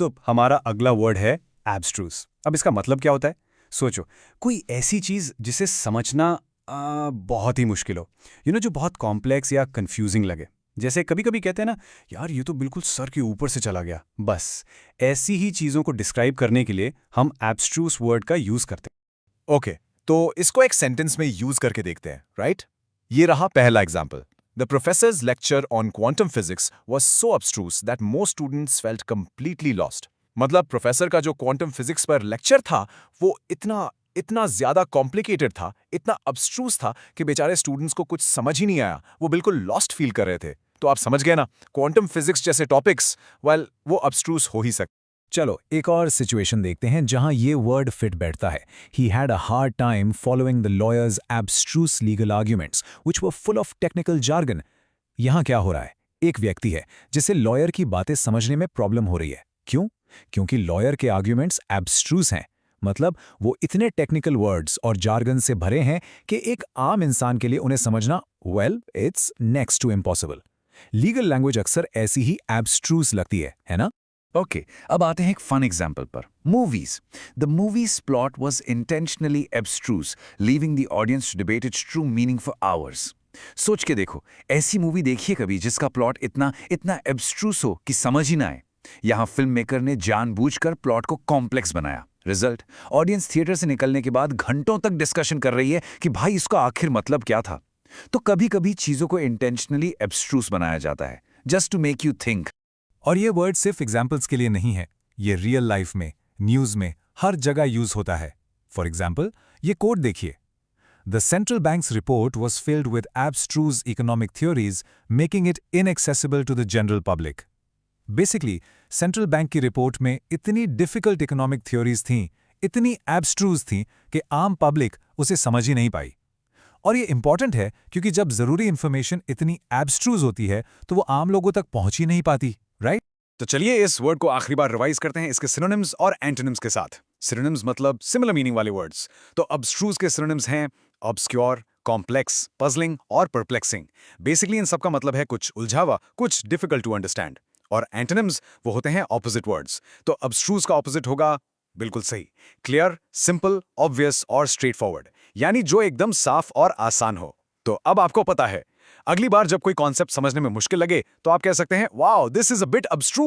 तो हमारा अगला वर्ड है एब्स्ट्रूस। अब इसका मतलब क्या होता है? सोचो, कोई ऐसी चीज जिसे समझना बहुत ही मुश्किल हो, जो बहुत कॉम्प्लेक्स या कंफ्यूजिंग लगे। जैसे कभी कभी कहते हैं ना, यार ये तो बिल्कुल सर के ऊपर से चला गया। बस ऐसी ही चीजों को डिस्क्राइब करने के लिए हम एब्स्ट्रूस वर्ड का यूज करते ओके, तो इसको एक सेंटेंस में यूज करके देखते हैं, राइट? ये रहा पहला example. The professors lecture on quantum physics was so abstruse that most students felt completely lost। मतलब प्रोफेसर का जो क्वांटम फिजिक्स पर लेक्चर था, वो इतना इतना ज्यादा कॉम्प्लिकेटेड था, इतना अब्स्ट्रूस था कि बेचारे स्टूडेंट्स को कुछ समझ ही नहीं आया। वो बिल्कुल लॉस्ट फील कर रहे थे। तो आप समझ गए ना, क्वांटम फिजिक्स जैसे टॉपिक्स, वेल, वो अब्स्ट्रूस हो ही सकते। चलो एक और सिचुएशन देखते हैं जहां ये वर्ड फिट बैठता है। He had a hard time following the lawyers abstruse legal arguments which were full of technical jargon. यहां क्या हो रहा है? एक व्यक्ति है जिसे लॉयर की बातें समझने में प्रॉब्लम हो रही है। क्यों? क्योंकि लॉयर के आर्ग्यूमेंट्स एब्स्ट्रूस हैं। मतलब वो इतने टेक्निकल वर्ड्स और जार्गन से भरे हैं कि एक आम इंसान के लिए उन्हें समझना, well, it's next to impossible. Legal language अक्सर ऐसी ही एब्स्ट्रूस लगती है ना? ओके, अब आते हैं एक फन एग्जाम्पल पर। Movies. The movie's plot was intentionally abstruse, leaving the audience to debate its true meaning for hours. सोच के देखो, ऐसी मूवी देखिए कभी जिसका प्लॉट इतना इतना एब्स्ट्रूस हो कि समझ ही ना आए। यहाँ फिल्म मेकर ने जानबूझकर प्लॉट को कॉम्प्लेक्स बनाया। रिजल्ट, ऑडियंस थिएटर से निकलने के बाद घंटों तक डिस्कशन कर रही है कि भाई इसका आखिर मतलब क्या था। तो कभी कभी चीजों को इंटेंशनली एब्स्ट्रूस बनाया जाता है, just to make you think. और ये वर्ड सिर्फ एग्जाम्पल्स के लिए नहीं है, ये रियल लाइफ में, न्यूज में, हर जगह यूज होता है। फॉर एग्जाम्पल, ये कोट देखिए। The central bank's report was filled with abstruse economic theories, making it inaccessible to the general public. Basically, central bank की रिपोर्ट में इतनी डिफिकल्ट इकोनॉमिक थ्योरीज थीं, इतनी एब्स्ट्रूज थीं कि आम पब्लिक उसे समझ ही नहीं पाई। और ये इंपॉर्टेंट है क्योंकि जब जरूरी इंफॉर्मेशन इतनी एब्स्ट्रूज होती है तो वो आम लोगों तक पहुंच ही नहीं पाती, राइट? तो चलिए इस वर्ड को आखिरी बार रिवाइज करते हैं इसके सिनोनिम्स और एंटोनिम्स के साथ। सिनोनिम्स मतलब सिमिलर मीनिंग वाले वर्ड्स। तो अब्स्ट्रूज के सिनोनिम्स हैं ऑब्स्क्योर, कॉम्प्लेक्स, पजलिंग और परप्लेक्सिंग। बेसिकली इन सबका मतलब है कुछ उलझा हुआ, कुछ डिफिकल्ट टू अंडरस्टैंड। और एंटोनिम्स वो होते हैं ऑपोजिट वर्ड्स। तो अब्स्ट्रूज का ऑपोजिट होगा, बिल्कुल सही, क्लियर, सिंपल, ऑब्वियस और स्ट्रेट फॉरवर्ड, यानी जो एकदम साफ और आसान हो। तो अब आपको पता है, अगली बार जब कोई कॉन्सेप्ट समझने में मुश्किल लगे तो आप कह सकते हैं, wow, this is a bit अब्स्ट्रूज।